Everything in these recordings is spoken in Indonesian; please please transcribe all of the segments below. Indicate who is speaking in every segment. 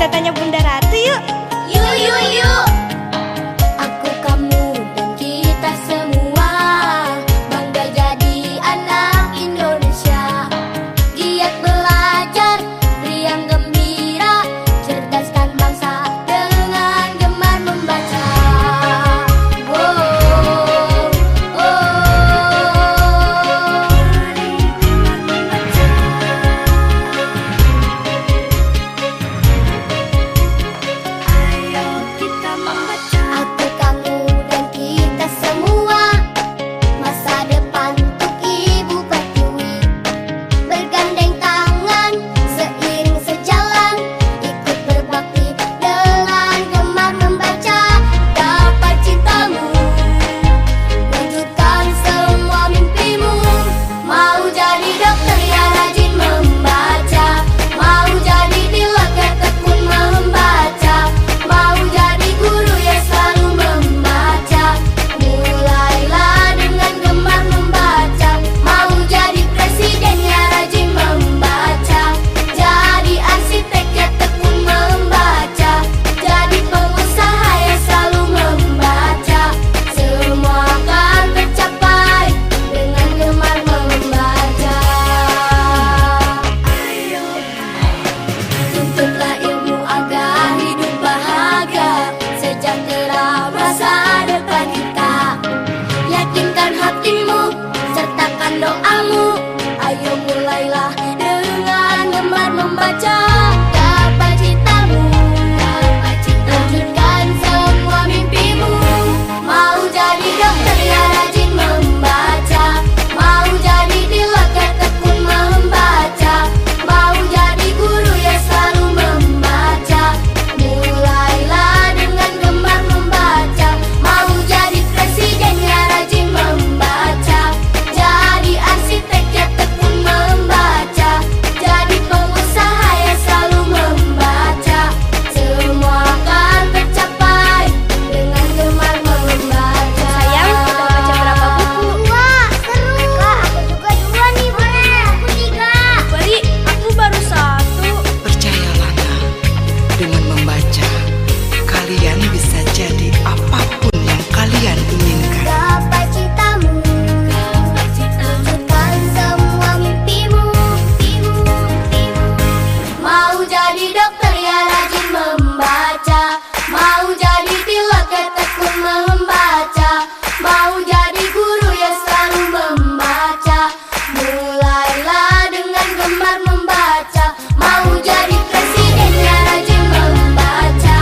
Speaker 1: Kita tanya Bunda Ratu yuk.
Speaker 2: Yuk, yuk, yuk. Aku, kamu, dan kita semua bangga jadi anak Indonesia. Giat belajar, riang gembira, cerdaskan bangsa dengan gemar membaca. Oh, aku, kamu, dan kita semua masa depan untuk Ibu Pertiwi. Bergandeng tangan, seiring sejalan, ikut berbakti dengan gemar membaca. Dapat cintamu, wujudkan semua mimpimu. Mau jadi dokter yang rajin membaca, mau jadi pilot yang tekun membaca, mau jadi guru yang selalu membaca. Mulailah dengan gemar membaca. Mau jadi presiden yang rajin membaca, jadi arsitek yang tekun membaca, jadi pengusaha yang selalu membaca. Semua akan tercapai dengan gemar membaca. Tuntutlah ilmu agar hidup bahagia, sejahtera masa depan kita. Yakinkan hatimu, sertakan doamu. Ayo mulailah dengan gemar membaca. Dapat cintamu, wujudkan semua mimpimu. Mau jadi dokter yang rajin membaca, mau jadi pilot yang tekun membaca, mau jadi guru yang selalu membaca. Mulailah dengan gemar membaca. Mau jadi presiden yang rajin membaca, jadi arsitek yang tekun membaca, jadi pengusaha yang selalu membaca. Semua akan tercapai dengan gemar membaca.
Speaker 1: Sayang, udah baca berapa buku?
Speaker 2: Wah, seru. Kak, aku juga dua nih, boleh. Aku 3.
Speaker 1: Bari, aku baru 1.
Speaker 3: Percayalah nak, dengan membaca, kalian bisa jadi apapun yang kalian inginkan.
Speaker 2: Dapat cintamu, wujudkan semua mimpimu. Mau jadi dokter yang rajin membaca, mau jadi pilot yang tekun membaca, mau jadi guru yang selalu membaca. Mulailah dengan gemar membaca. Mau jadi presiden yang rajin membaca,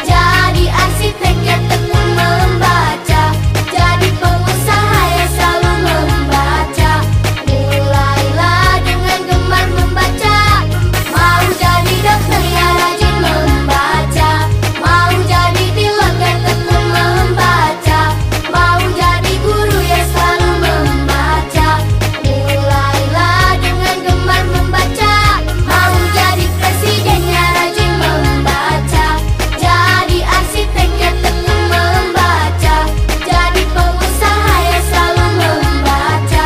Speaker 2: jadi arsitek yang tekun membaca, jadi pengusaha yang selalu membaca. Mulailah dengan gemar membaca. Mau jadi dokter yang rajin membaca, mau jadi pilot yang tekun membaca, mau jadi guru yang selalu membaca. Mulailah dengan gemar membaca. Mau jadi presiden yang rajin membaca, jadi arsitek yang tekun membaca, jadi pengusaha yang selalu membaca.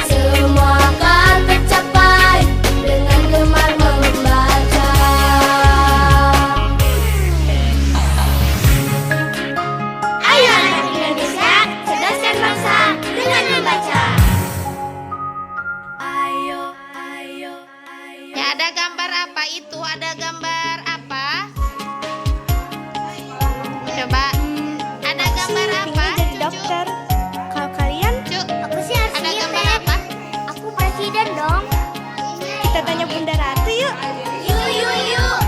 Speaker 2: Semua akan tercapai dengan gemar membaca. Ayo anak Indonesia, cerdaskan bangsa dengan membaca.
Speaker 4: Ya, ada gambar apa itu? Ada gambar apa? Coba. Ada gambar apa?
Speaker 1: Pengen jadi
Speaker 4: Cucu?
Speaker 1: dokter. Kalau kalian,
Speaker 4: Cuk,
Speaker 2: Aku sih
Speaker 4: ada
Speaker 2: arsitek.
Speaker 4: gambar apa?
Speaker 2: Aku presiden dong.
Speaker 1: kita tanya Bunda Ratu yuk.
Speaker 2: Yuk, yuk, yuk.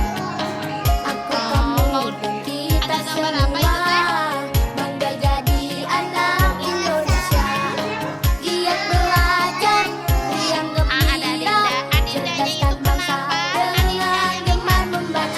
Speaker 2: Aku, kamu, dan kita
Speaker 4: Ada gambar apa itu, Teh?
Speaker 2: semua bangga jadi anak Indonesia. Giat belajar, riang
Speaker 4: Ada
Speaker 2: gembira,
Speaker 4: Adinda. Adindanya itu
Speaker 2: cerdaskan bangsa
Speaker 4: kenapa?
Speaker 2: dengan
Speaker 4: Adindanya
Speaker 2: gemar membaca.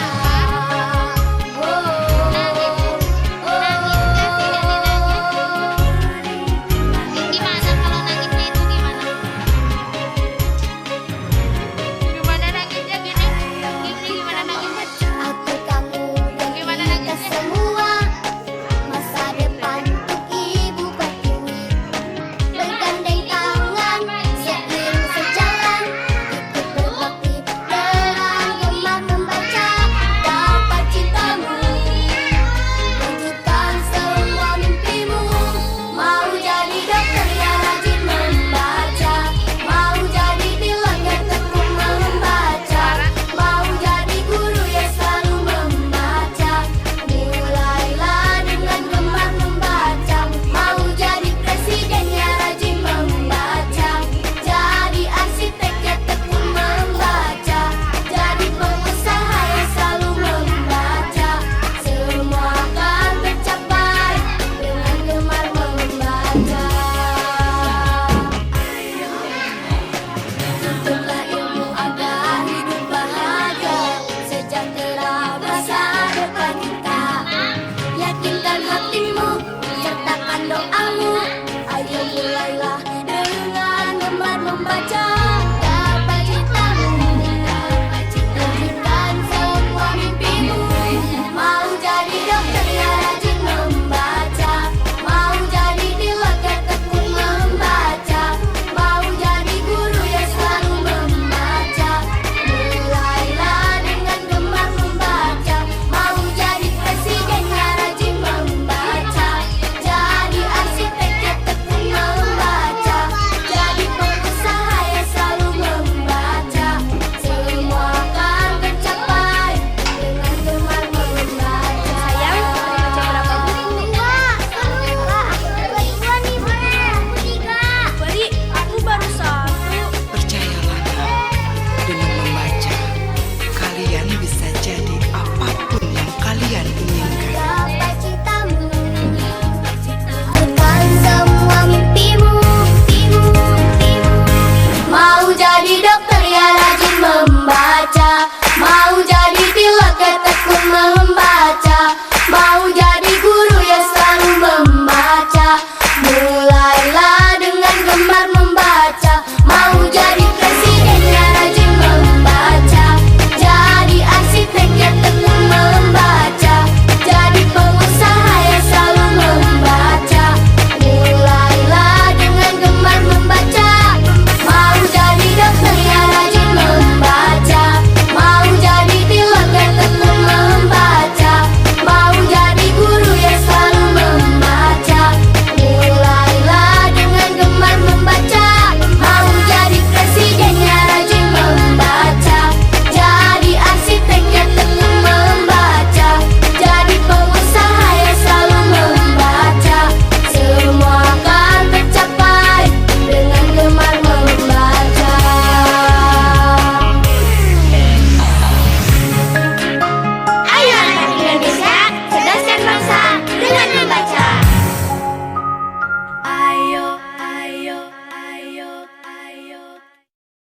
Speaker 2: jadi dokter ya rajin membaca.